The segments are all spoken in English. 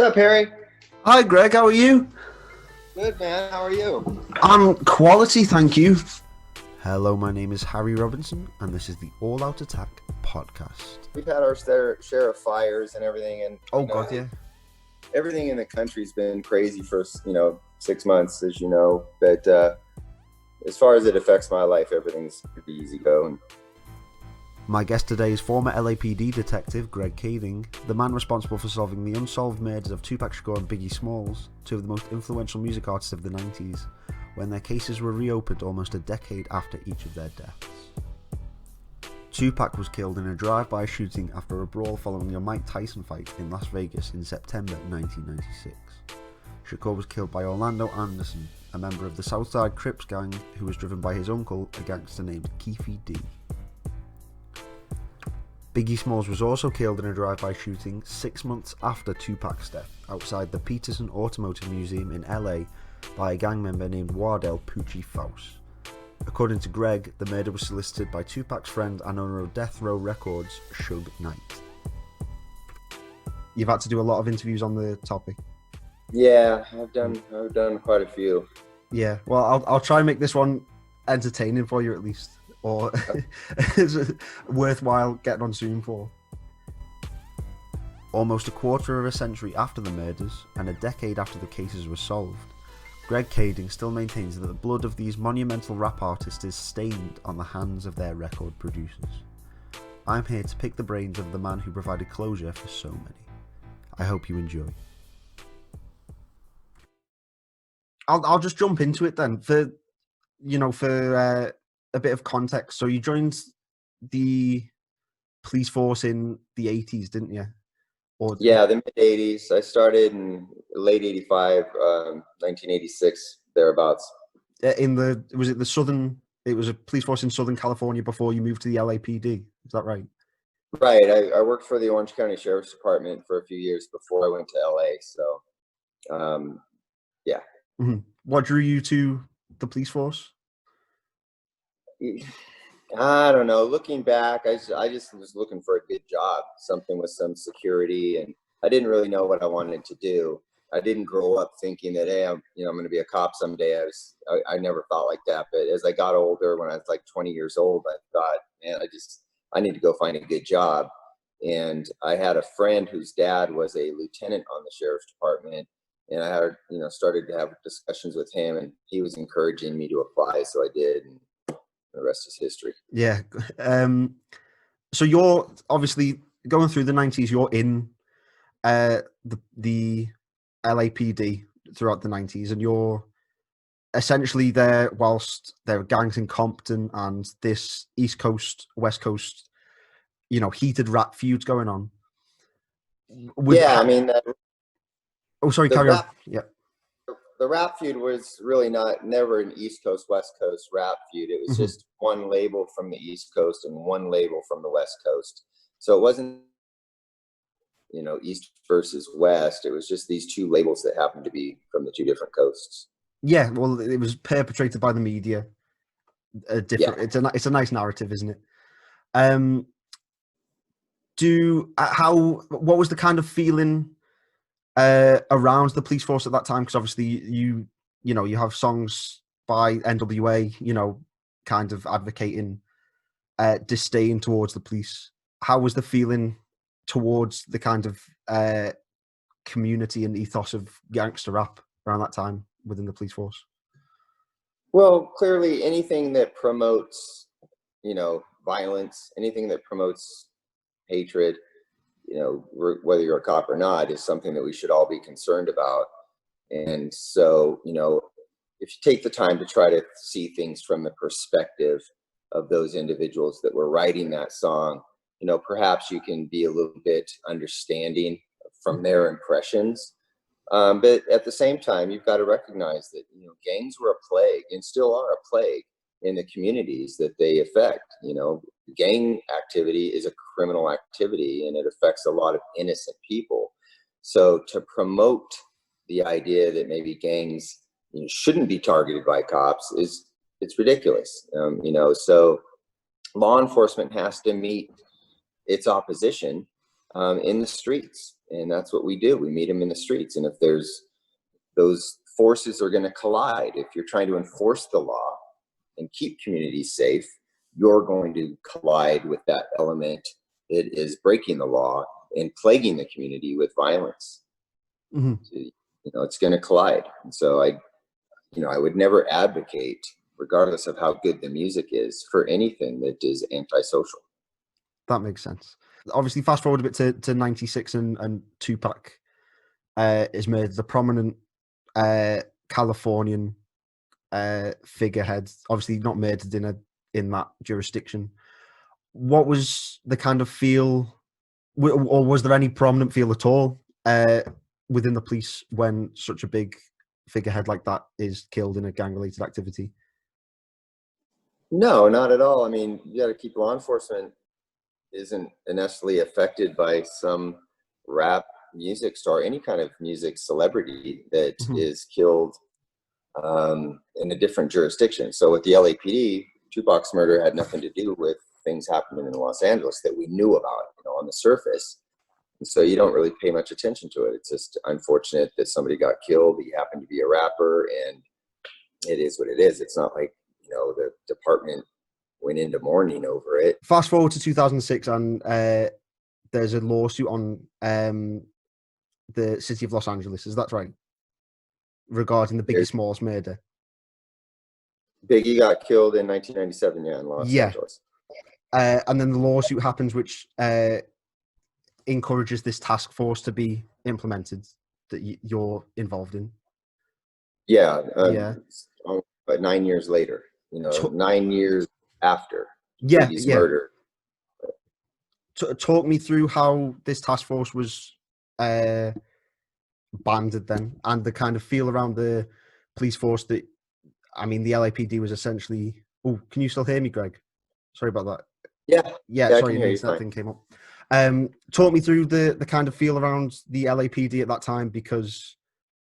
up, Harry? Hi, Greg. How are you? Good, man. How are you? I'm quality, thank you. Hello, my name is Harry Robinson, and this is the All Out Attack podcast. We've had our share of fires and everything, and God, yeah. Everything in the country's been crazy for 6 months, as you know. But as far as it affects my life, everything's pretty easy going. My guest today is former LAPD detective Greg Kading, the man responsible for solving the unsolved murders of TUPAC Shakur and Biggie Smalls, two of the most influential music artists of the 90s, when their cases were reopened almost a decade after each of their deaths. TUPAC was killed in a drive-by shooting after a brawl following a Mike Tyson fight in Las Vegas in September 1996. Shakur was killed by Orlando Anderson, a member of the Southside Crips gang who was driven by his uncle, a gangster named Keefy D. Biggie Smalls was also killed in a drive-by shooting 6 months after TUPAC's death outside the Peterson Automotive Museum in LA by a gang member named Wardell Poochie Faust. According to Greg, the murder was solicited by TUPAC's friend and owner of Death Row Records, Suge Knight. You've had to do a lot of interviews on the topic. Yeah, I've done quite a few. Yeah, well, I'll try and make this one entertaining for you at least, or worthwhile getting on Zoom for. Almost a quarter of a century after the murders, and a decade after the cases were solved, Greg Kading still maintains that the blood of these monumental rap artists is stained on the hands of their record producers. I'm here to pick the brains of the man who provided closure for so many. I hope you enjoy. I'll just jump into it then for a bit of context. So you joined the police force in the 80s, didn't you? Yeah, the mid-'80s. I started in late 85, 1986, thereabouts. It was a police force in Southern California before you moved to the LAPD. Is that right? Right. I worked for the Orange County Sheriff's Department for a few years before I went to LA. So, yeah. Mm-hmm. What drew you to the police force? I don't know. Looking back, I just was looking for a good job, something with some security, and I didn't really know what I wanted to do. I didn't grow up thinking that, hey, I'm going to be a cop someday. I never thought like that. But as I got older, when I was like 20 years old, I thought, man, I need to go find a good job. And I had a friend whose dad was a lieutenant on the sheriff's department, and I had, started to have discussions with him, and he was encouraging me to apply, so I did. And the rest is history. Yeah. So you're obviously going through the 90s. You're in the LAPD throughout the 90s, and you're essentially there whilst there are gangs in Compton and this East Coast, West Coast, heated rap feuds going on. Carry on. Yeah. The rap feud was really never an East Coast, West Coast rap feud. It was just one label from the East Coast and one label from the West Coast. So it wasn't, East versus West. It was just these two labels that happened to be from the two different coasts. Yeah, well, it was perpetrated by the media. Yeah. It's a nice narrative, isn't it? What was the kind of feeling around the police force at that time? Because obviously you have songs by NWA, kind of advocating disdain towards the police. How was the feeling towards the kind of community and ethos of gangster rap around that time within the police force? Well, clearly anything that promotes, violence, anything that promotes hatred, whether you're a cop or not, is something that we should all be concerned about. And so, if you take the time to try to see things from the perspective of those individuals that were writing that song, perhaps you can be a little bit understanding from their impressions. But at the same time, you've got to recognize that, gangs were a plague and still are a plague in the communities that they affect. Gang activity is a criminal activity, and it affects a lot of innocent people. So to promote the idea that maybe gangs shouldn't be targeted by cops it's ridiculous. So law enforcement has to meet its opposition in the streets, and that's what we do. We meet them in the streets, and if there's those forces are going to collide. If you're trying to enforce the law and keep communities safe, you're going to collide with that element that is breaking the law and plaguing the community with violence. Mm-hmm. So, you know, it's going to collide. And so I would never advocate, regardless of how good the music is, for anything that is antisocial. That makes sense. Obviously, fast forward a bit to 96 and TUPAC is made the prominent Californian figurehead, obviously not murdered in that jurisdiction. What was the kind of feel, or was there any prominent feel at all within the police when such a big figurehead like that is killed in a gang-related activity? No, not at all. I mean, you got to keep law enforcement isn't necessarily affected by some rap music star, any kind of music celebrity that is killed in a different jurisdiction. So with the LAPD, Tupac's murder had nothing to do with things happening in Los Angeles that we knew about, on the surface. And so you don't really pay much attention to it. It's just unfortunate that somebody got killed. He happened to be a rapper, and it is what it is. It's not like, the department went into mourning over it. Fast forward to 2006, and there's a lawsuit on the city of Los Angeles. Is that right? Regarding the Biggie Smalls murder. Biggie got killed in 1997, in Los Angeles. And then the lawsuit happens, which encourages this task force to be implemented that you're involved in. But 9 years later, 9 years after Biggie's murder. Talk me through how this task force was banded then, and the kind of feel around the police force that, I mean, the LAPD was essentially... Oh, can you still hear me, Greg? Sorry about that. Yeah, sorry, that thing came up. Talk me through the kind of feel around the LAPD at that time, because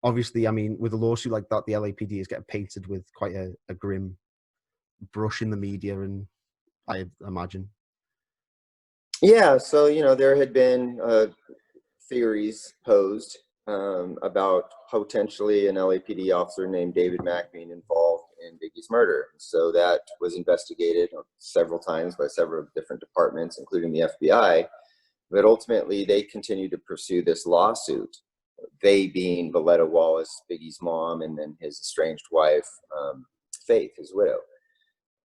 obviously, I mean, with a lawsuit like that, the LAPD is getting painted with quite a grim brush in the media, and I imagine. Yeah, so, there had been theories posed about potentially an LAPD officer named David Mack being involved in Biggie's murder. So that was investigated several times by several different departments, including the FBI. But ultimately, they continued to pursue this lawsuit. They being Valletta Wallace, Biggie's mom, and then his estranged wife, Faith, his widow.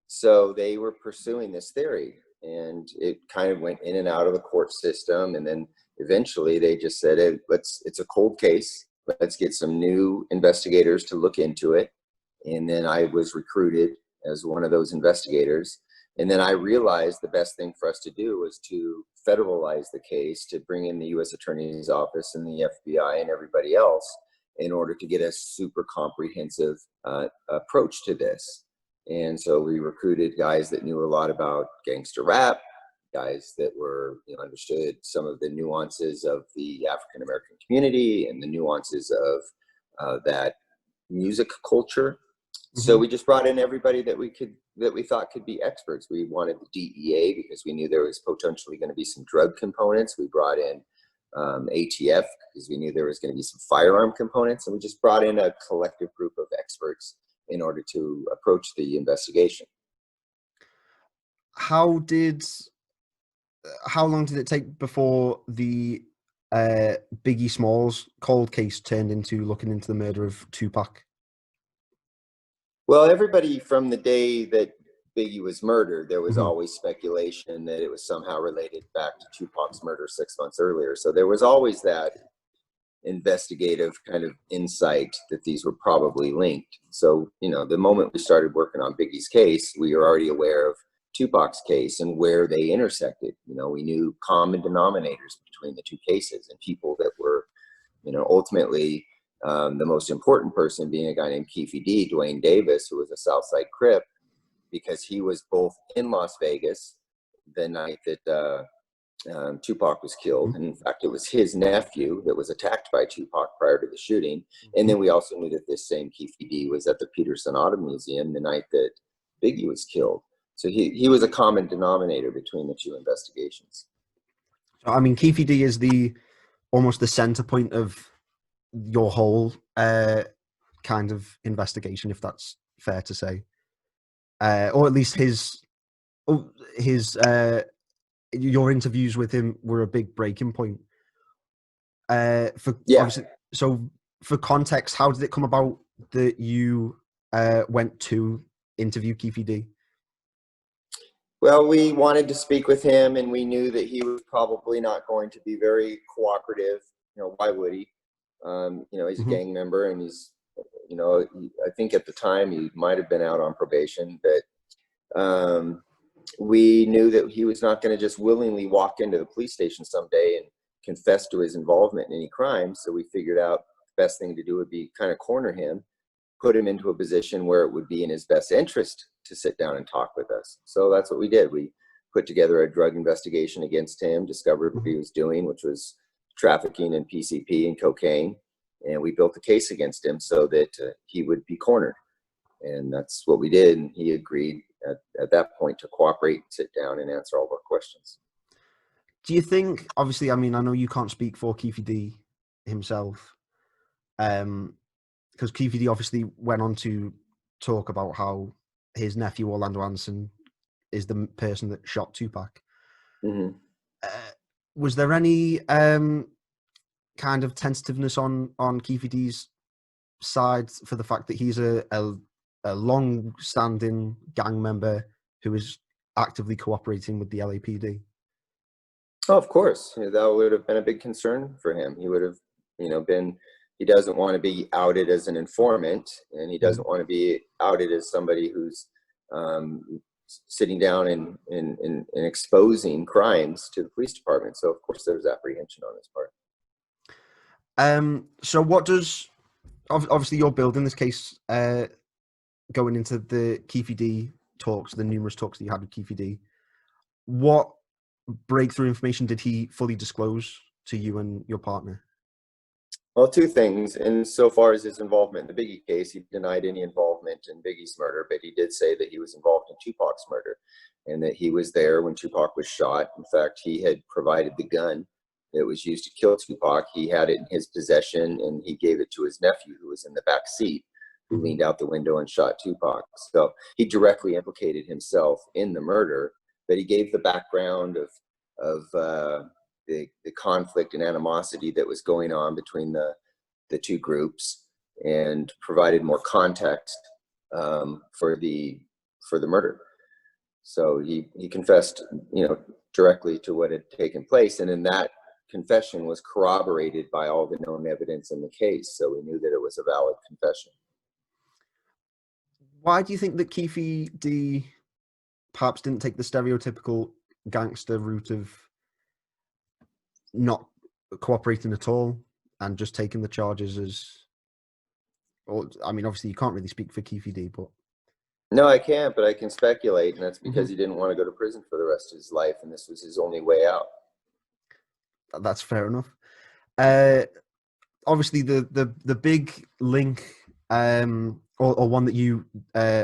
So they were pursuing this theory, and it kind of went in and out of the court system. And then eventually they just said, hey, it's a cold case. Let's get some new investigators to look into it. And then I was recruited as one of those investigators. And then I realized the best thing for us to do was to federalize the case, to bring in the U.S. Attorney's Office and the FBI and everybody else in order to get a super comprehensive approach to this. And so we recruited guys that knew a lot about gangster rap, guys that were, understood some of the nuances of the African-American community and the nuances of that music culture. So we just brought in everybody that we thought could be experts. We wanted the DEA because we knew there was potentially going to be some drug components. We brought in ATF because we knew there was going to be some firearm components, and we just brought in a collective group of experts in order to approach the investigation. How long did it take before the Biggie Smalls cold case turned into looking into the murder of TUPAC? Well, everybody from the day that Biggie was murdered, there was always speculation that it was somehow related back to Tupac's murder 6 months earlier. So there was always that investigative kind of insight that these were probably linked. So, the moment we started working on Biggie's case, we were already aware of Tupac's case and where they intersected. We knew common denominators between the two cases, and people that were, ultimately the most important person being a guy named Keefe D, Dwayne Davis, who was a Southside Crip, because he was both in Las Vegas the night that Tupac was killed. And in fact, it was his nephew that was attacked by Tupac prior to the shooting. And then we also knew that this same Keefe D was at the Peterson Auto Museum the night that Biggie was killed. So he was a common denominator between the two investigations. I mean, Keefe D is the almost the center point of your whole kind of investigation, if that's fair to say, or at least his your interviews with him were a big breaking point. For obviously, so for context, how did it come about that you went to interview Keefe D? Well, we wanted to speak with him, and we knew that he was probably not going to be very cooperative. You know, why would he? You know, he's a gang member, and he's, you know, I think at the time he might have been out on probation, but we knew that he was not going to just willingly walk into the police station someday and confess to his involvement in any crime. So we figured out the best thing to do would be kind of corner him, put him into a position where it would be in his best interest to sit down and talk with us. So that's what we did. We put together a drug investigation against him, discovered what he was doing, which was trafficking in PCP and cocaine. And we built a case against him so that he would be cornered. And that's what we did. And he agreed at that point to cooperate, sit down, and answer all of our questions. Do you think, obviously, I mean, I know you can't speak for Keefe D himself, because Keefe D obviously went on to talk about how his nephew Orlando Anderson is the person that shot TUPAC. Was there any kind of tentativeness on Keefe D's side for the fact that he's a long-standing gang member who is actively cooperating with the LAPD? Oh, of course. That would have been a big concern for him. He would have, you know, he doesn't want to be outed as an informant, and he doesn't want to be outed as somebody who's sitting down and exposing crimes to the police department. So of course there was apprehension on his part. So what does, obviously you're building this case, going into the Keefe D talks, the numerous talks that you had with Keefe D, what breakthrough information did he fully disclose to you and your partner? Well, two things. And so far as his involvement in the Biggie case, he denied any involvement in Biggie's murder, but he did say that he was involved in Tupac's murder and that he was there when Tupac was shot. In fact, he had provided the gun that was used to kill Tupac. He had it in his possession, and he gave it to his nephew, who was in the back seat, who leaned out the window and shot Tupac. So he directly implicated himself in the murder, but he gave the background of the conflict and animosity that was going on between the two groups, and provided more context for the murder. So he confessed, you know, directly to what had taken place, and in that confession was corroborated by all the known evidence in the case. So we knew that it was a valid confession. Why do you think that Keefe D perhaps didn't take the stereotypical gangster route of not cooperating at all and just taking the charges as, or, I mean, obviously you can't really speak for Keefe D, but. No, I can't, but I can speculate, and that's because he didn't want to go to prison for the rest of his life, and this was his only way out. That's fair enough. Obviously the big link, or one that you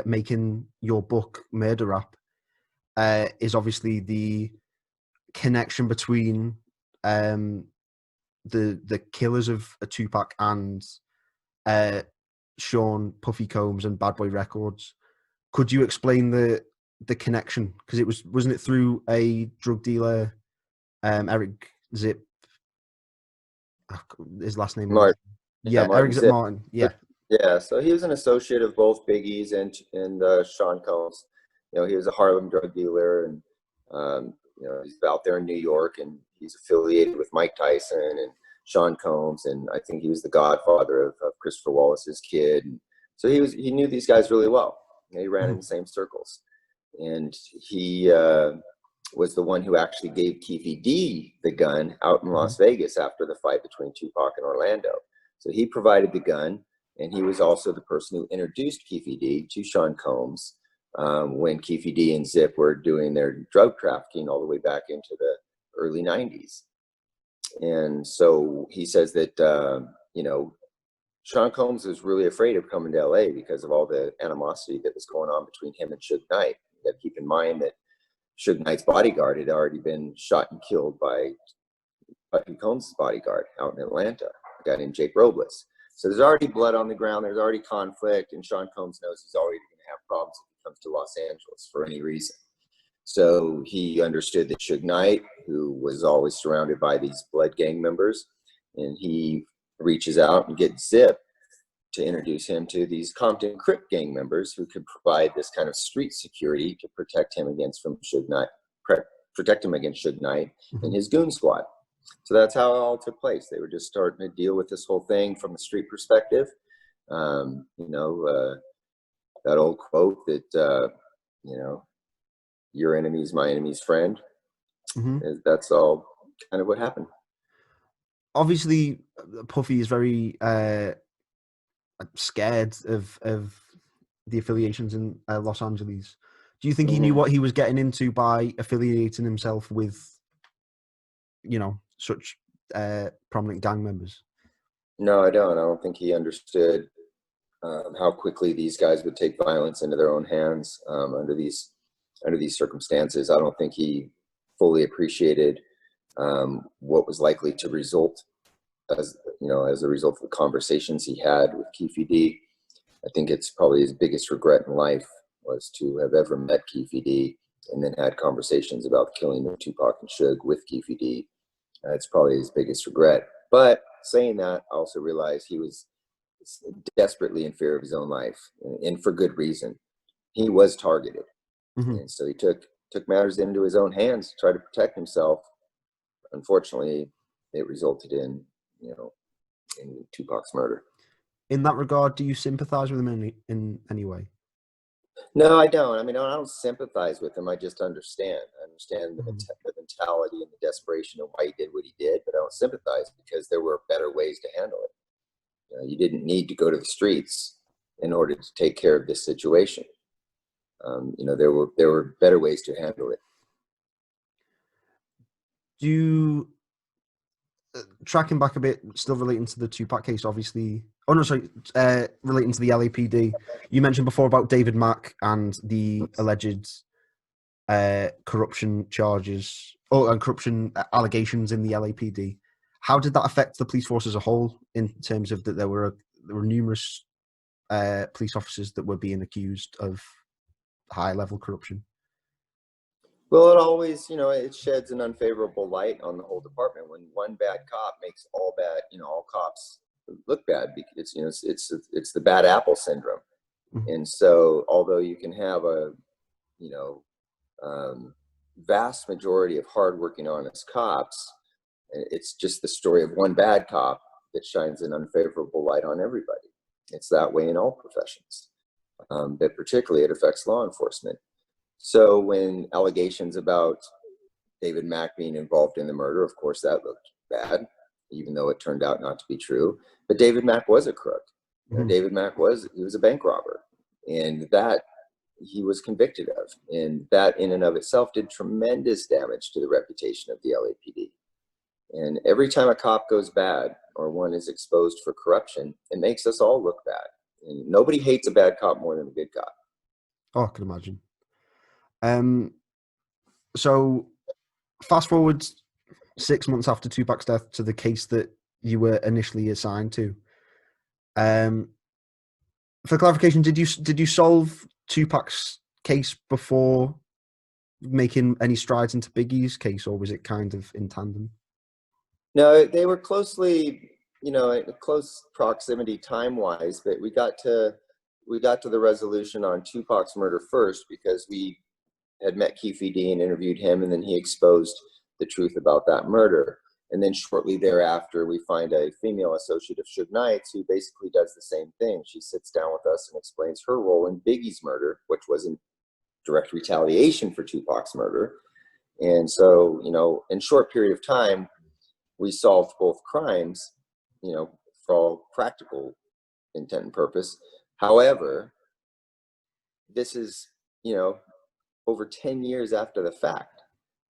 make in your book, Murder Rap, is obviously the connection between the killers of Tupac and Sean Puffy Combs and Bad Boy Records. Could you explain the connection? Because wasn't it through a drug dealer, Eric Zip? His last name Martin. Yeah, Eric Zip Martin. Yeah. Yeah, so he was an associate of both Biggies and Sean Combs. You know, he was a Harlem drug dealer, and you know, he's out there in New York, and he's affiliated with Mike Tyson and Sean Combs, and I think he was the godfather of Christopher Wallace's kid. And so he knew these guys really well. He ran in the same circles, and he was the one who actually gave Keefe D the gun out in Las Vegas after the fight between Tupac and Orlando. So he provided the gun, and he was also the person who introduced Keefe D to Sean Combs when Keefe D and Zip were doing their drug trafficking all the way back into the early 90s. And so he says that, you know, Sean Combs was really afraid of coming to LA because of all the animosity that was going on between him and Suge Knight. You got to keep in mind that Suge Knight's bodyguard had already been shot and killed by Puffy Combs' bodyguard out in Atlanta, a guy named Jake Robles. So there's already blood on the ground. There's already conflict, and Sean Combs knows he's already going to have problems if he comes to Los Angeles for any reason. So he understood that Suge Knight, who was always surrounded by these blood gang members, and he reaches out and gets Zip to introduce him to these Compton Crip gang members who could provide this kind of street security to protect him against Suge Knight and his goon squad. So that's how it all took place. They were just starting to deal with this whole thing from a street perspective. You know, that old quote that, you know, your enemy is my enemy's friend. That's all kind of what happened. Obviously, Puffy is very scared of the affiliations in Los Angeles. Do you think he knew what he was getting into by affiliating himself with, you know, such prominent gang members? No, I don't. I don't think he understood how quickly these guys would take violence into their own hands under these circumstances. I don't think he fully appreciated what was likely to result as a result of the conversations he had with Keefe D. I think it's probably his biggest regret in life was to have ever met Keefe D and then had conversations about the killing of Tupac and Suge with Keefe D. It's probably his biggest regret. But saying that, I also realized he was desperately in fear of his own life, and for good reason. He was targeted. And so he took matters into his own hands to try to protect himself. Unfortunately, it resulted in Tupac's murder. In that regard, do you sympathize with him in any way? No, I don't. I mean, I don't sympathize with him. I just understand. I understand the mentality and the desperation of why he did what he did, but I don't sympathize because there were better ways to handle it. You didn't need to go to the streets in order to take care of this situation. There were better ways to handle it. Tracking back a bit, still relating to the Tupac case, obviously. Oh no, sorry. Relating to the LAPD, you mentioned before about David Mack and the alleged corruption charges and corruption allegations in the LAPD. How did that affect the police force as a whole, in terms of that there were numerous police officers that were being accused of high-level corruption? Well, it always, it sheds an unfavorable light on the whole department when one bad cop makes all cops look bad. Because it's the bad apple syndrome. And so, although you can have a vast majority of hardworking, honest cops, it's just the story of one bad cop that shines an unfavorable light on everybody. It's that way in all professions, but particularly it affects law enforcement. So when allegations about David Mack being involved in the murder, of course, that looked bad, even though it turned out not to be true. But David Mack was a crook. David Mack was a bank robber, and that he was convicted of. And that in and of itself did tremendous damage to the reputation of the LAPD. And every time a cop goes bad or one is exposed for corruption, it makes us all look bad. And nobody hates a bad cop more than a good cop. Oh, I can imagine. So fast forward 6 months after Tupac's death to the case that you were initially assigned to. For clarification, did you solve Tupac's case before making any strides into Biggie's case, or was it kind of in tandem? No, they were closely, close proximity time-wise, but we got to the resolution on Tupac's murder first because we had met Keefe D and interviewed him, and then he exposed the truth about that murder. And then shortly thereafter, we find a female associate of Suge Knight who basically does the same thing. She sits down with us and explains her role in Biggie's murder, which was in direct retaliation for Tupac's murder. And so, in a short period of time, we solved both crimes, for all practical intent and purpose. However, this is, over 10 years after the fact.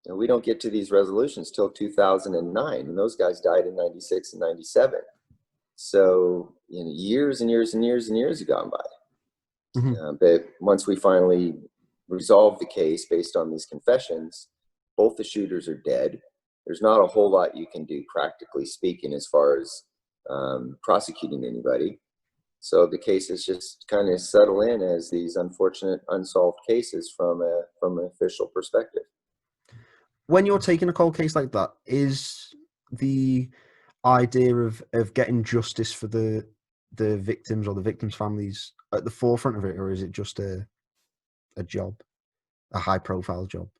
We don't get to these resolutions till 2009, and those guys died in 96 and 97. So, years and years and years and years have gone by. But once we finally resolved the case based on these confessions, both the shooters are dead. there's not a whole lot you can do, practically speaking, as far as prosecuting anybody. So the cases just kind of settle in as these unfortunate unsolved cases from an official perspective. When you're taking a cold case like that, is the idea of getting justice for the victims or the victims' families at the forefront of it, or is it just a job, a high profile job?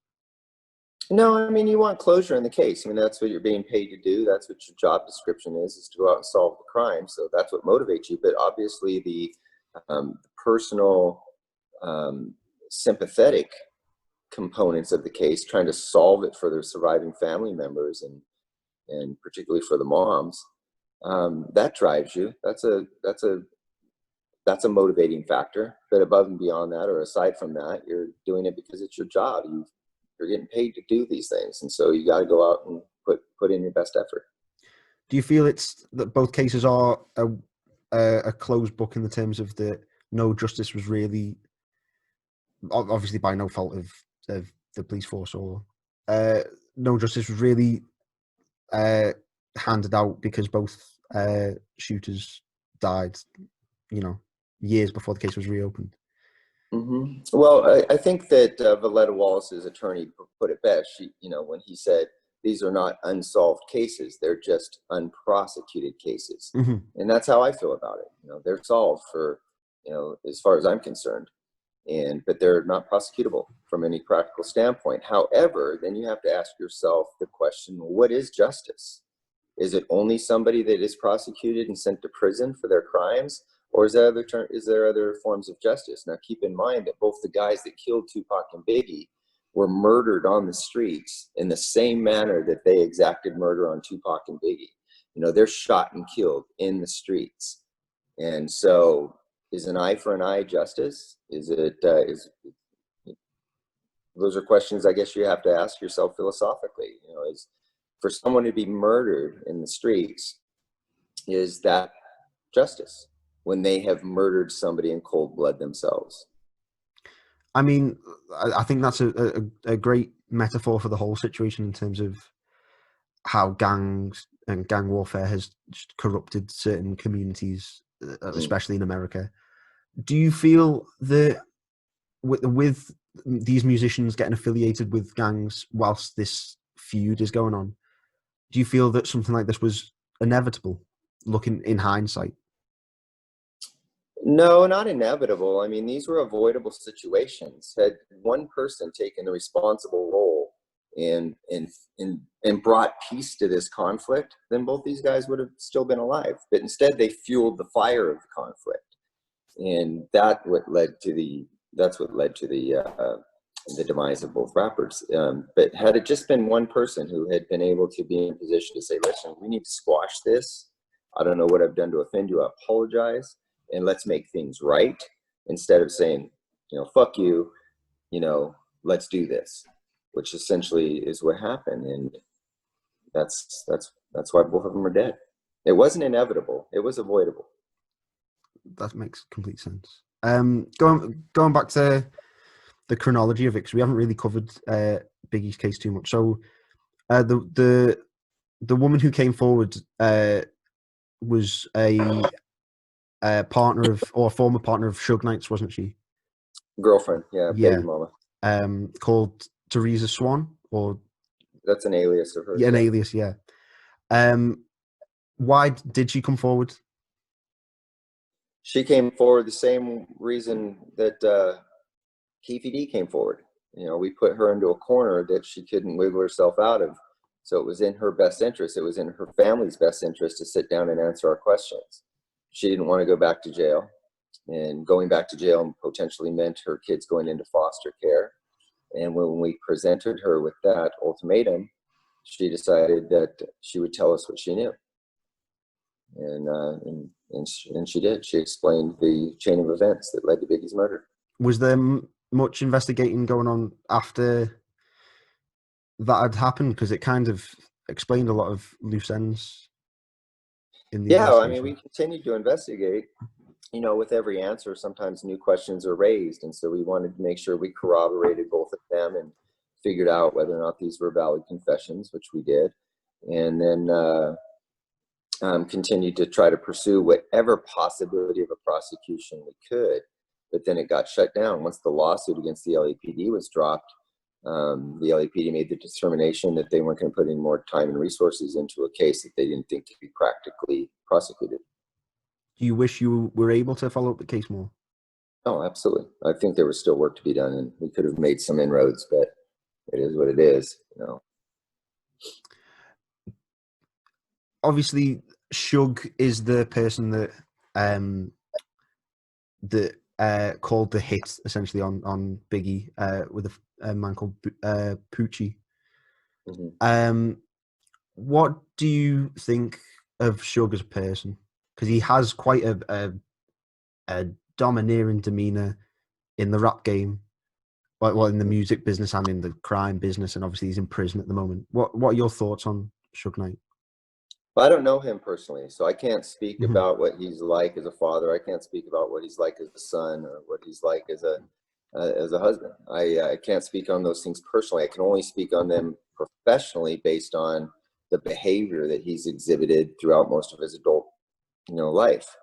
No, I mean, you want closure in the case. I mean, that's what you're being paid to do. That's what your job description is to go out and solve the crime. So that's what motivates you. But obviously the personal sympathetic components of the case, trying to solve it for their surviving family members and particularly for the moms, that drives you. That's a motivating factor. But above and beyond that, or aside from that, you're doing it because it's your job. You're getting paid to do these things, and so you got to go out and put in your best effort. Do you feel it's that both cases are a closed book in the terms of that no justice was really, obviously by no fault of the police force, or no justice was really handed out because both shooters died, years before the case was reopened? Mm-hmm. Well, I think that Valletta Wallace's attorney put it best. When he said these are not unsolved cases; they're just unprosecuted cases, Mm-hmm. and that's how I feel about it. They're solved for, as far as I'm concerned, but they're not prosecutable from any practical standpoint. However, then you have to ask yourself the question: what is justice? Is it only somebody that is prosecuted and sent to prison for their crimes? Or is there other forms of justice? Now, keep in mind that both the guys that killed Tupac and Biggie were murdered on the streets in the same manner that they exacted murder on Tupac and Biggie. They're shot and killed in the streets. And so is an eye for an eye justice? Those are questions I guess you have to ask yourself philosophically. Is for someone to be murdered in the streets, is that justice when they have murdered somebody in cold blood themselves? I mean, I think that's a great metaphor for the whole situation in terms of how gangs and gang warfare has just corrupted certain communities, especially in America. Do you feel that with these musicians getting affiliated with gangs whilst this feud is going on, do you feel that something like this was inevitable, looking in hindsight? No, not inevitable. I mean, these were avoidable situations. Had one person taken the responsible role and brought peace to this conflict, then both these guys would have still been alive. But instead, they fueled the fire of the conflict, and that's what led to the demise of both rappers. But had it just been one person who had been able to be in a position to say, "Listen, we need to squash this. I don't know what I've done to offend you. I apologize, and let's make things right," instead of saying, "Fuck you, let's do this," which essentially is what happened. And that's why both of them are dead. It wasn't inevitable. It was avoidable. That makes complete sense. Going back to the chronology of it, because we haven't really covered Biggie's case too much. So the woman who came forward was a partner of, or former partner of Suge Knight's, wasn't she? Girlfriend, yeah, baby mama. Called Teresa Swan, or that's an alias of hers. Yeah, an alias, yeah. Why did she come forward? She came forward the same reason that Keefy D came forward. We put her into a corner that she couldn't wiggle herself out of. So it was in her best interest. It was in her family's best interest to sit down and answer our questions. She didn't want to go back to jail, and going back to jail potentially meant her kids going into foster care. And when we presented her with that ultimatum, she decided that she would tell us what she knew. And she did. She explained the chain of events that led to Biggie's murder. Was there much investigating going on after that had happened? Because it kind of explained a lot of loose ends in the I mean, we continued to investigate. With every answer, sometimes new questions are raised, and so we wanted to make sure we corroborated both of them and figured out whether or not these were valid confessions, which we did, and then continued to try to pursue whatever possibility of a prosecution we could. But then it got shut down. Once the lawsuit against the LAPD was dropped, the LAPD made the determination that they weren't going to put any more time and resources into a case that they didn't think could be practically prosecuted. Do you wish you were able to follow up the case more? Oh, absolutely. I think there was still work to be done, and we could have made some inroads, but it is what it is, you know. Obviously, Suge is the person that called the hit essentially on Biggie with a man called Poochie. Mm-hmm. What do you think of Suge as a person? Because he has quite a domineering demeanor in the rap game, well, in the music business and in the crime business, and obviously he's in prison at the moment. What are your thoughts on Suge Knight? Well, I don't know him personally, so I can't speak Mm-hmm. about what he's like as a father. I can't speak about what he's like as a son or what he's like as a husband. I can't speak on those things personally. I can only speak on them professionally based on the behavior that he's exhibited throughout most of his adult, life,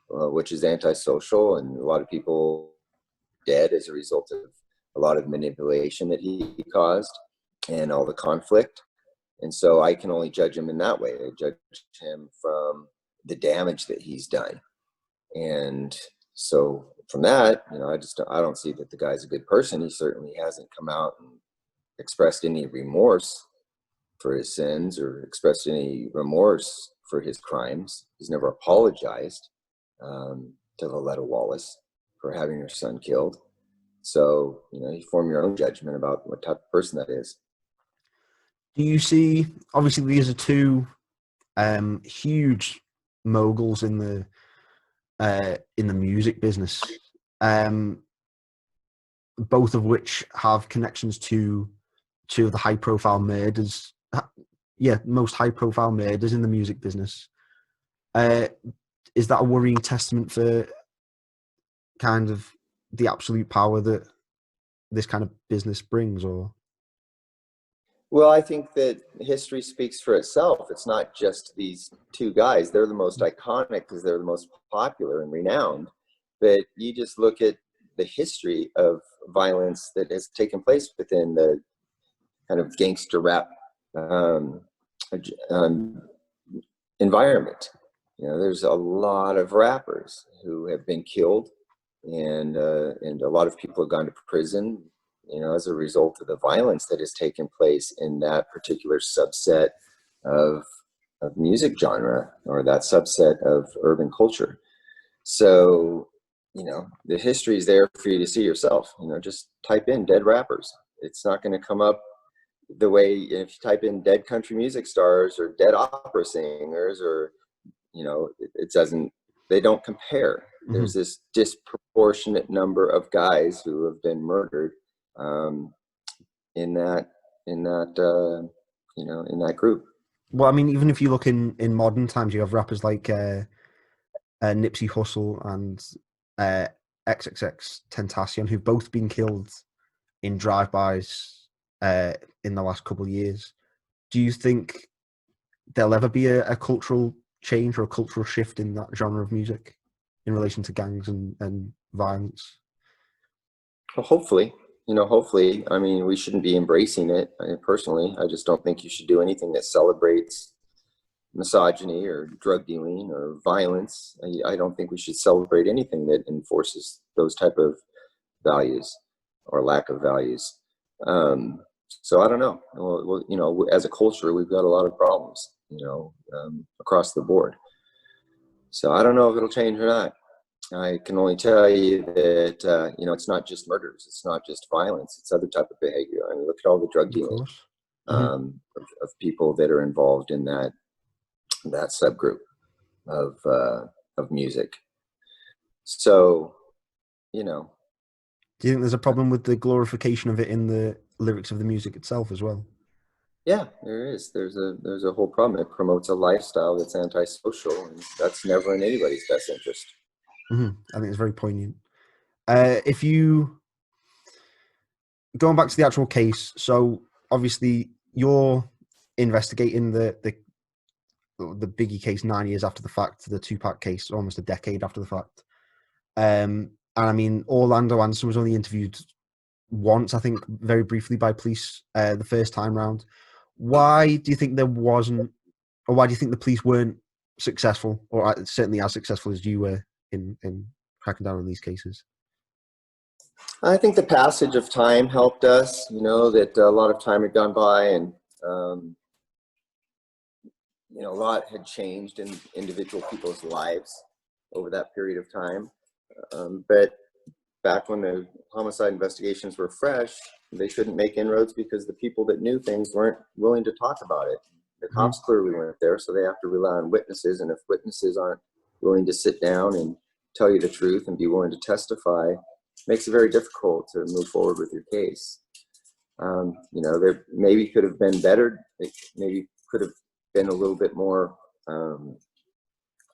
which is antisocial, and a lot of people dead as a result of a lot of manipulation that he caused and all the conflict. And so I can only judge him in that way. I judge him from the damage that he's done. And so from that, I don't see that the guy's a good person. He certainly hasn't come out and expressed any remorse for his sins or expressed any remorse for his crimes. He's never apologized to Loletta Wallace for having her son killed. So, you form your own judgment about what type of person that is. Do you see, obviously these are two huge moguls in the music business, both of which have connections to two of the high profile murders. Most high profile murders in the music business. Is that a worrying testament for kind of the absolute power that this kind of business brings, or? Well, I think that history speaks for itself. It's not just these two guys. They're the most iconic because they're the most popular and renowned. But you just look at the history of violence that has taken place within the kind of gangster rap environment. There's a lot of rappers who have been killed, and a lot of people have gone to prison, as a result of the violence that has taken place in that particular subset of music genre, or that subset of urban culture. So, the history is there for you to see yourself. Just type in dead rappers. It's not going to come up the way if you type in dead country music stars or dead opera singers, or, it doesn't, they don't compare. Mm-hmm. There's this disproportionate number of guys who have been murdered in that group. Well, I mean, even if you look in modern times, you have rappers like Nipsey Hussle and XXX Tentacion, who've both been killed in drive-bys in the last couple of years. Do you think there'll ever be a cultural change or a cultural shift in that genre of music in relation to gangs and violence? Well, hopefully. Hopefully. I mean, we shouldn't be embracing it. Personally, I just don't think you should do anything that celebrates misogyny or drug dealing or violence. I don't think we should celebrate anything that enforces those type of values or lack of values. So I don't know. Well, as a culture, we've got a lot of problems, across the board. So I don't know if it'll change or not. I can only tell you that, it's not just murders. It's not just violence. It's other type of behavior. I mean, look at all the drug dealing of people that are involved in that subgroup of music. So, Do you think there's a problem with the glorification of it in the lyrics of the music itself as well? Yeah, there is. There's a whole problem. It promotes a lifestyle that's antisocial, and that's never in anybody's best interest. I think it's very poignant. If you going back to the actual case, so obviously you're investigating the Biggie case 9 years after the fact, the TUPAC case almost a decade after the fact. And I mean, Orlando Anderson was only interviewed once, I think, very briefly by police the first time round. Why do you think there wasn't, or why do you think the police weren't successful, or certainly as successful as you were in cracking down on these cases? I think the passage of time helped us, you know, that a lot of time had gone by, and you know, a lot had changed in individual people's lives over that period of time. But back when the homicide investigations were fresh, they couldn't make inroads because the people that knew things weren't willing to talk about it. The cops clearly weren't there, so they have to rely on witnesses. And if witnesses aren't willing to sit down and tell you the truth and be willing to testify, it makes it very difficult to move forward with your case. You know, there maybe could have been better. It maybe could have been a little bit more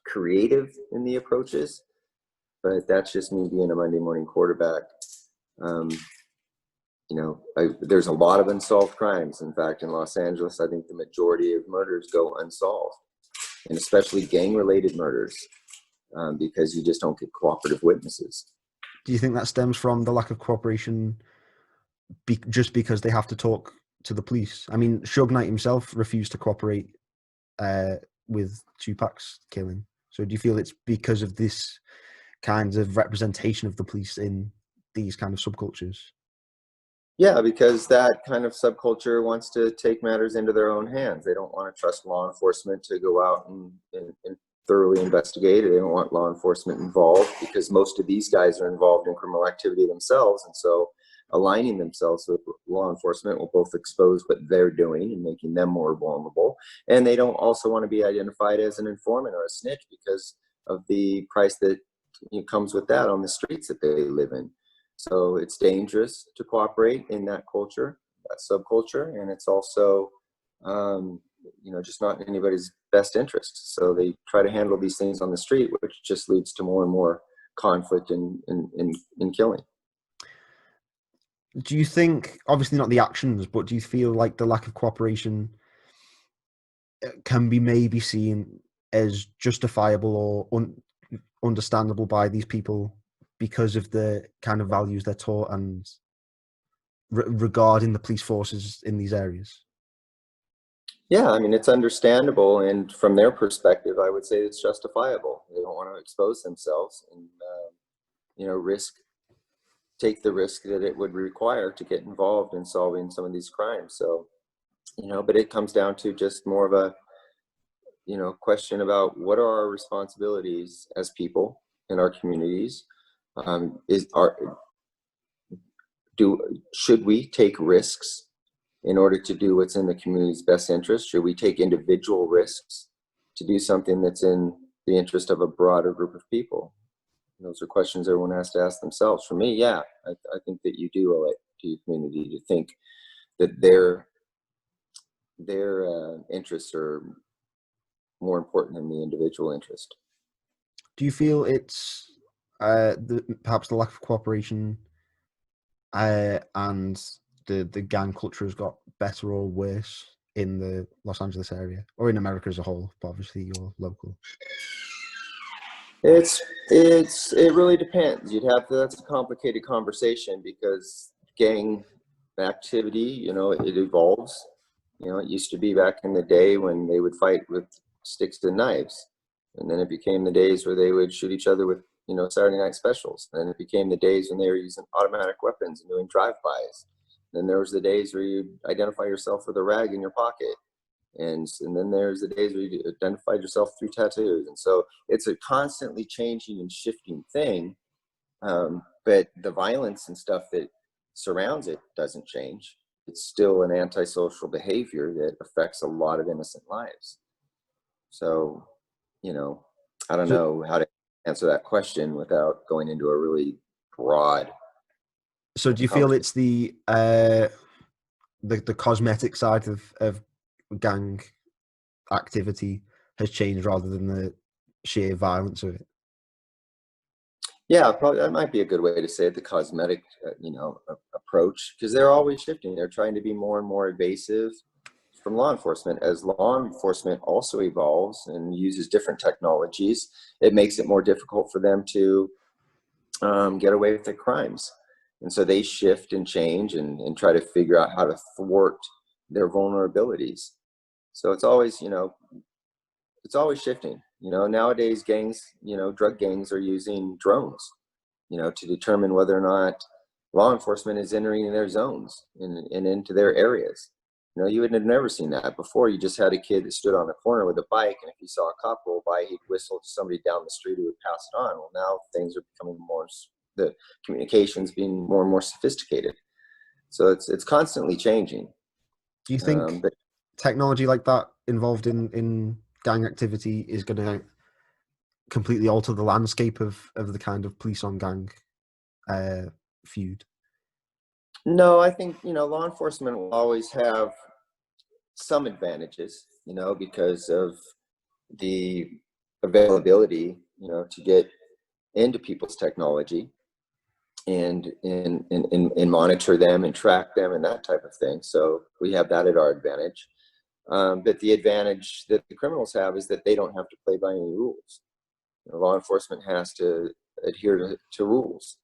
creative in the approaches, but that's just me being a Monday morning quarterback. You know, there's a lot of unsolved crimes. In fact, in Los Angeles, I think the majority of murders go unsolved, and especially gang-related murders, because you just don't get cooperative witnesses. Do you think that stems from the lack of cooperation just because they have to talk to the police? I mean, Suge Knight himself refused to cooperate with TUPAC's killing. So do you feel it's because of this kind of representation of the police in these kind of subcultures? Yeah, because that kind of subculture wants to take matters into their own hands. They don't want to trust law enforcement to go out and thoroughly investigate. They don't want law enforcement involved because most of these guys are involved in criminal activity themselves. And so aligning themselves with law enforcement will both expose what they're doing and making them more vulnerable. And they don't also want to be identified as an informant or a snitch because of the price that comes with that on the streets that they live in. So it's dangerous to cooperate in that culture, that subculture, and it's also, you know, just not in anybody's best interest. So they try to handle these things on the street, which just leads to more and more conflict and killing. Do you think, obviously not the actions, but do you feel like the lack of cooperation can be maybe seen as justifiable or understandable by these people because of the kind of values they're taught and regarding the police forces in these areas? Yeah, I mean, it's understandable. And from their perspective, I would say it's justifiable. They don't want to expose themselves and, you know, take the risk that it would require to get involved in solving some of these crimes. So, you know, but it comes down to just more of a, you know, question about what are our responsibilities as people in our communities. Should we take risks in order to do what's in the community's best interest? Should we take individual risks to do something that's in the interest of a broader group of people? Those are questions everyone has to ask themselves. For me, yeah, I think that you do owe it to your community to think that their interests are more important than the individual interest. Do you feel it's perhaps the lack of cooperation and the gang culture has got better or worse in the Los Angeles area or in America as a whole? But obviously, you're local. It really depends. That's a complicated conversation because gang activity, you know, it evolves. You know, it used to be back in the day when they would fight with sticks and knives, and then it became the days where they would shoot each other with, you know, Saturday night specials. And then it became the days when they were using automatic weapons and doing drive-bys. Then there was the days where you identify yourself with a rag in your pocket. And then there's the days where you identified yourself through tattoos. And so it's a constantly changing and shifting thing. But the violence and stuff that surrounds it doesn't change. It's still an antisocial behavior that affects a lot of innocent lives. So, you know, I don't know how to answer that question without going into a really broad. So do you feel it's the cosmetic side of gang activity has changed rather than the sheer violence of it? Yeah, probably that might be a good way to say it, the cosmetic, approach, because they're always shifting. They're trying to be more and more evasive from law enforcement. As law enforcement also evolves and uses different technologies, it makes it more difficult for them to get away with their crimes. And so they shift and change and try to figure out how to thwart their vulnerabilities. So it's always shifting. Nowadays gangs, drug gangs are using drones, to determine whether or not law enforcement is entering their zones and into their areas. You would have never seen that before. You just had a kid that stood on the corner with a bike, and if he saw a cop roll by, he'd whistle to somebody down the street who would pass it on. Well, now things are becoming the communications being more and more sophisticated. So it's constantly changing. Do you think But technology like that involved in gang activity is going to completely alter the landscape of the kind of police on gang feud? no, I think, law enforcement will always have some advantages, because of the availability, to get into people's technology and monitor them and track them and that type of thing. So we have that at our advantage. But the advantage that the criminals have is that they don't have to play by any rules. Law enforcement has to adhere to rules.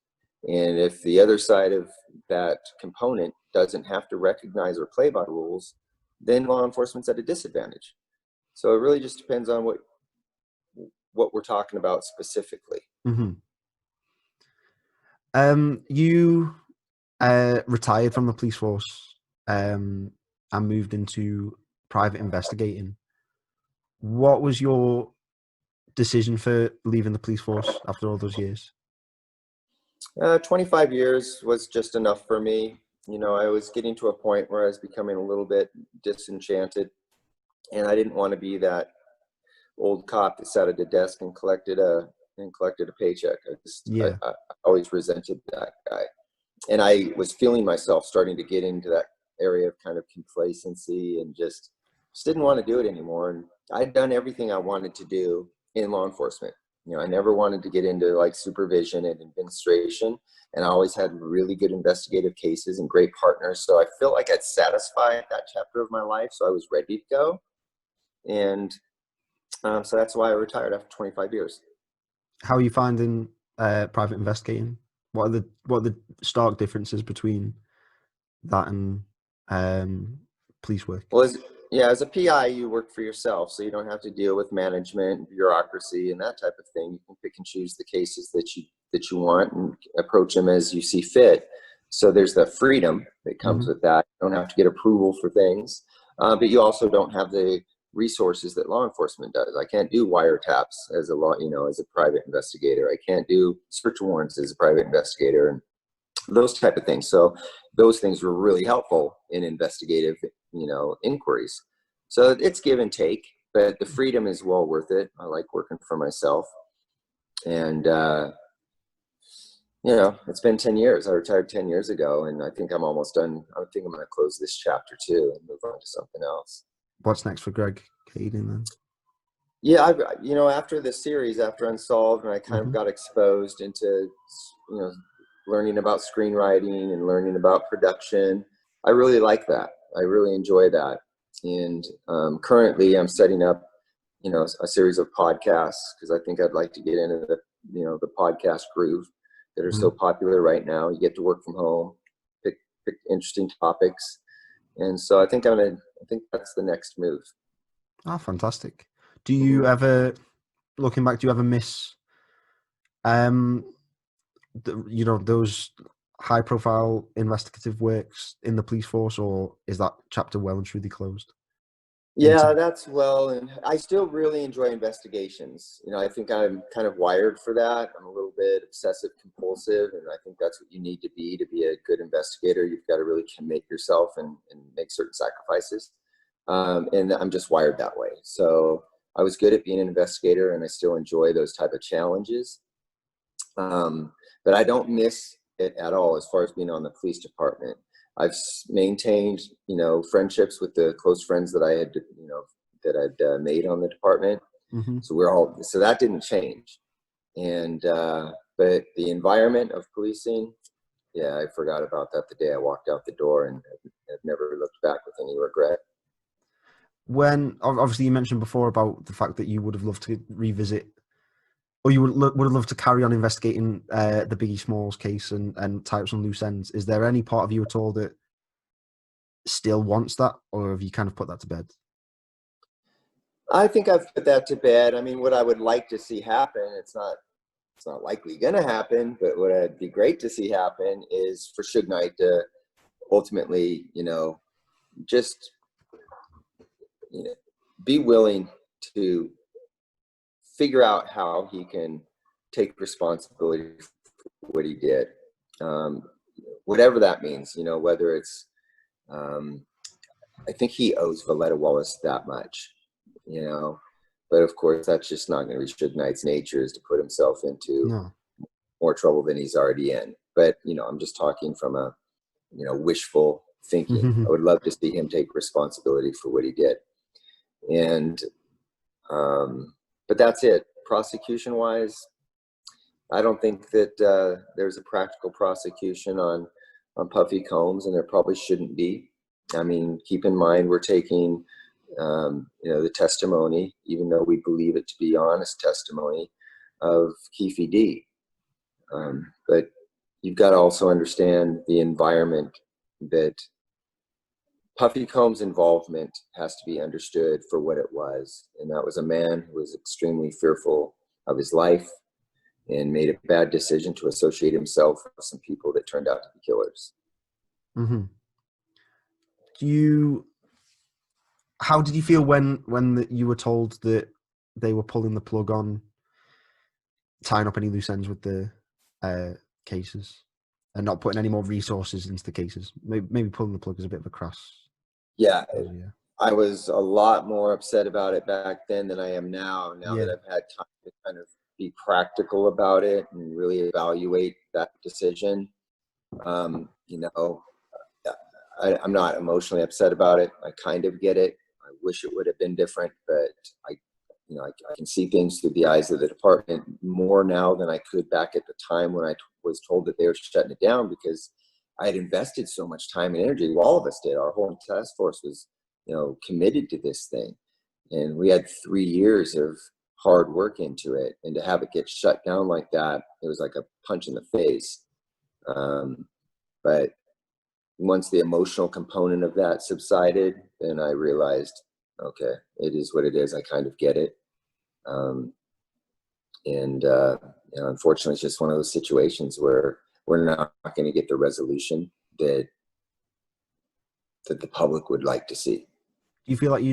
And if the other side of that component doesn't have to recognize or play by rules, then law enforcement's at a disadvantage. So it really just depends on what we're talking about specifically. Mm-hmm. You retired from the police force and moved into private investigating. What was your decision for leaving the police force after all those years? 25 years was just enough for me. I was getting to a point where I was becoming a little bit disenchanted, and I didn't want to be that old cop that sat at a desk and collected a paycheck. I always resented that guy, and I was feeling myself starting to get into that area of kind of complacency and just didn't want to do it anymore. And I'd done everything I wanted to do in law enforcement. I never wanted to get into like supervision and administration, and I always had really good investigative cases and great partners. So I feel like I'd satisfied that chapter of my life. So I was ready to go. And so that's why I retired after 25 years. How are you finding private investigating? What are the stark differences between that and police work? Well, as a PI, you work for yourself, so you don't have to deal with management, bureaucracy, and that type of thing. You can pick and choose the cases that you want and approach them as you see fit. So there's the freedom that comes with that. You don't have to get approval for things, but you also don't have the resources that law enforcement does. I can't do wiretaps as a private investigator. I can't do search warrants as a private investigator, and those type of things. So those things were really helpful in investigative, inquiries. So it's give and take, but the freedom is well worth it. I like working for myself. And, it's been 10 years. I retired 10 years ago, and I think I'm almost done. I think I'm going to close this chapter too and move on to something else. What's next for Greg Kading then? Yeah, after the series, after Unsolved, and I kind of got exposed into, learning about screenwriting and learning about production. I really like that. I really enjoy that. And currently I'm setting up, a series of podcasts, because I think I'd like to get into the podcast groove that are so popular right now. You get to work from home, pick interesting topics. And so I think that's the next move. Oh, fantastic. Do you ever, looking back, do you ever miss those high profile investigative works in the police force, or is that chapter well and truly closed? Yeah, and I still really enjoy investigations. I think I'm kind of wired for that. I'm a little bit obsessive compulsive, and I think that's what you need to be a good investigator. You've got to really commit yourself and make certain sacrifices. And I'm just wired that way. So I was good at being an investigator, and I still enjoy those type of challenges. But I don't miss it at all as far as being on the police department. I've maintained, friendships with the close friends that I had, that I'd made on the department. So so that didn't change. And, But the environment of policing, yeah, I forgot about that the day I walked out the door, and I've never looked back with any regret. When obviously you mentioned before about the fact that you would have loved to revisit, or you would have loved to carry on investigating the Biggie Smalls case and tie up some loose ends. Is there any part of you at all that still wants that, or have you kind of put that to bed? I think I've put that to bed. I mean, what I would like to see happen, it's not likely going to happen, but what would be great to see happen is for Suge Knight to ultimately, just be willing to figure out how he can take responsibility for what he did, whatever that means. Whether it's, I think he owes Valletta Wallace that much, but of course that's just not going to be Suge Knight's nature, is to put himself into more trouble than he's already in. But I'm just talking from a wishful thinking. I would love to see him take responsibility for what he did. And but that's it. Prosecution wise, I don't think that there's a practical prosecution on Puffy Combs, and there probably shouldn't be. I mean, keep in mind we're taking the testimony, even though we believe it to be honest testimony, of Keefy D. But you've got to also understand the environment that Puffy Combs' involvement has to be understood for what it was. And that was a man who was extremely fearful of his life and made a bad decision to associate himself with some people that turned out to be killers. Mm-hmm. How did you feel when you were told that they were pulling the plug on tying up any loose ends with the cases and not putting any more resources into the cases? Maybe pulling the plug is a bit of a crass. Yeah, I was a lot more upset about it back then than I am now. Now that I've had time to kind of be practical about it and really evaluate that decision, I'm not emotionally upset about it. I kind of get it. I wish it would have been different, but I can see things through the eyes of the department more now than I could back at the time when I was told that they were shutting it down, because I had invested so much time and energy. Well, all of us did. Our whole task force was, committed to this thing. And we had 3 years of hard work into it. And to have it get shut down like that, it was like a punch in the face. But once the emotional component of that subsided, then I realized, okay, it is what it is. I kind of get it. Unfortunately, it's just one of those situations where we're not going to get the resolution that the public would like to see. Do you feel like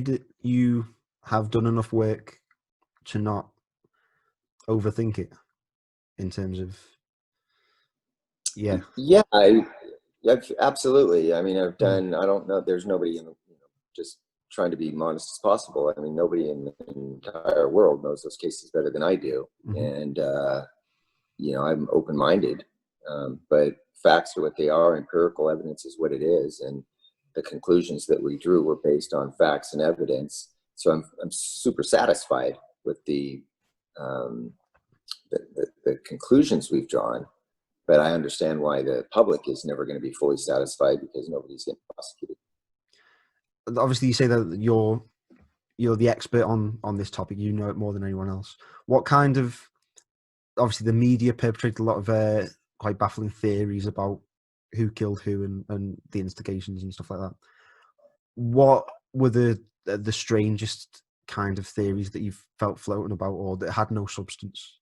you have done enough work to not overthink it in terms of, absolutely. I mean, I've done, I don't know, there's nobody just trying to be modest as possible. I mean, nobody in the entire world knows those cases better than I do. And, I'm open-minded, but facts are what they are. Empirical evidence is what it is. And the conclusions that we drew were based on facts and evidence. So I'm super satisfied with the conclusions we've drawn. But I understand why the public is never going to be fully satisfied, because nobody's getting prosecuted. Obviously, you say that you're the expert on this topic. You know it more than anyone else. What kind of, obviously, the media perpetrated a lot of quite baffling theories about who killed who and the instigations and stuff like that. What were the strangest kind of theories that you've felt floating about, or that had no substance?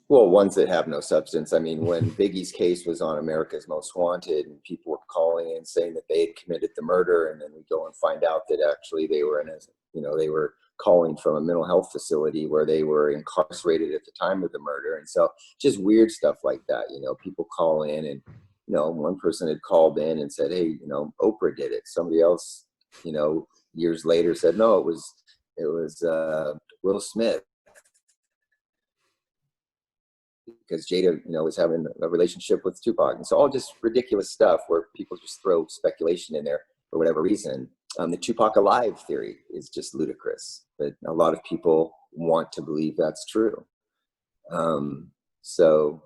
Well, ones that have no substance. I mean, when Biggie's case was on America's Most Wanted, and people were calling in saying that they had committed the murder, and then we go and find out that actually they were they were calling from a mental health facility where they were incarcerated at the time of the murder. And so just weird stuff like that. People call in, and one person had called in and said, hey, Oprah did it. Somebody else, years later said, no, it was Will Smith, because Jada, was having a relationship with Tupac. And so all just ridiculous stuff where people just throw speculation in there for whatever reason. The Tupac alive theory is just ludicrous, but a lot of people want to believe that's true. So,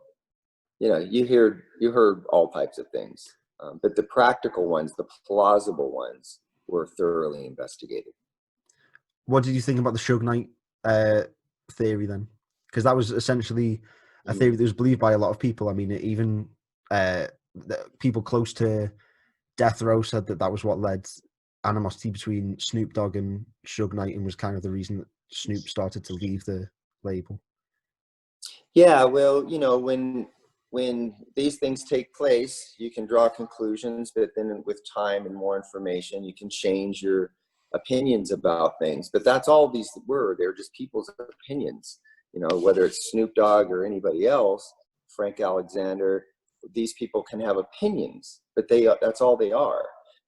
you heard all types of things, but the practical ones, the plausible ones, were thoroughly investigated. What did you think about the Suge Knight theory then? Because that was essentially a theory that was believed by a lot of people. I mean, even people close to death row said that was what led animosity between Snoop Dogg and Suge Knight, and was kind of the reason that Snoop started to leave the label. Yeah, well, when these things take place, you can draw conclusions, but then with time and more information, you can change your opinions about things. But that's all these were. They're just people's opinions. Whether it's Snoop Dogg or anybody else, Frank Alexander, these people can have opinions, but that's all they are,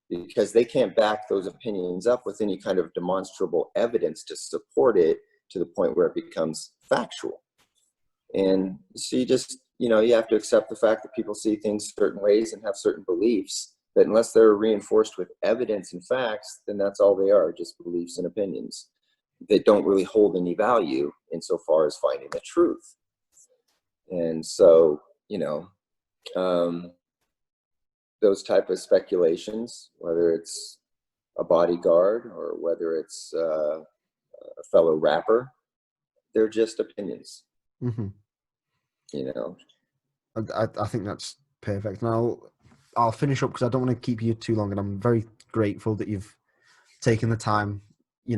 because they can't back those opinions up with any kind of demonstrable evidence to support it to the point where it becomes factual. And so you have to accept the fact that people see things certain ways and have certain beliefs, but unless they're reinforced with evidence and facts, then that's all they are, just beliefs and opinions that don't really hold any value insofar as finding the truth. And so, those type of speculations, whether it's a bodyguard or whether it's a fellow rapper, they're just opinions. Mm-hmm. I think that's perfect. Now I'll finish up because I don't want to keep you too long, and I'm very grateful that you've taken the time,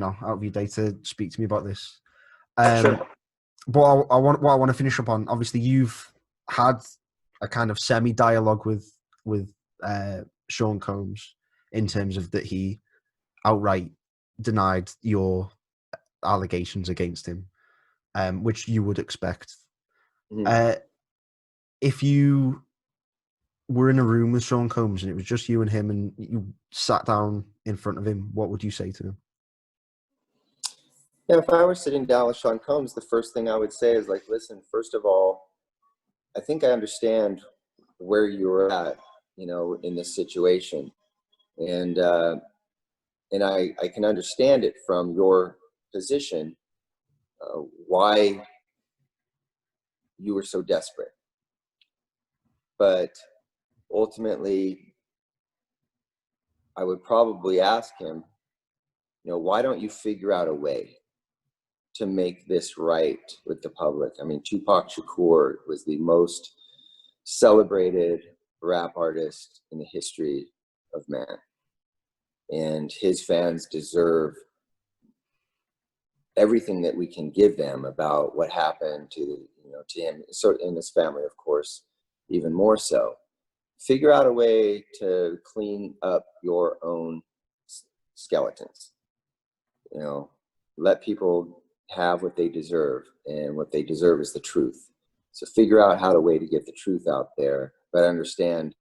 out of your day to speak to me about this. Sure. But what I want to finish up on, obviously you've had a kind of semi-dialogue with Sean Combs in terms of that he outright denied your allegations against him, which you would expect. Mm-hmm. If you were in a room with Sean Combs and it was just you and him and you sat down in front of him, what would you say to him? Yeah, if I were sitting down with Sean Combs, the first thing I would say is listen, first of all, I think I understand where you're at, in this situation. And I can understand it from your position, why you were so desperate. But ultimately, I would probably ask him, why don't you figure out a way to make this right with the public? I mean, Tupac Shakur was the most celebrated rap artist in the history of man. And his fans deserve everything that we can give them about what happened to him, so in his family, of course, even more so. Figure out a way to clean up your own skeletons. Let people have what they deserve, and what they deserve is the truth. So figure out how a way to get the truth out there, but understand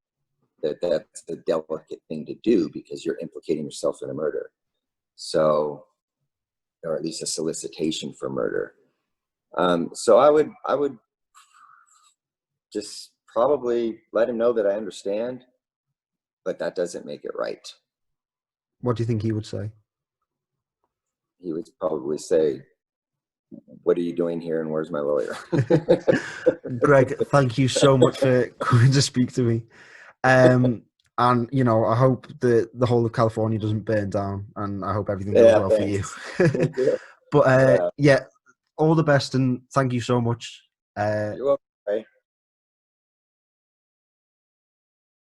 that that's a delicate thing to do because you're implicating yourself in a murder. So, or at least a solicitation for murder. So I would just probably let him know that I understand, but that doesn't make it right. What do you think he would say? He would probably say, what are you doing here and where's my lawyer? Greg, thank you so much for coming to speak to me. And, I hope that the whole of California doesn't burn down, and I hope everything goes well thanks. For you. But, all the best, and thank you so much. You're welcome. Right?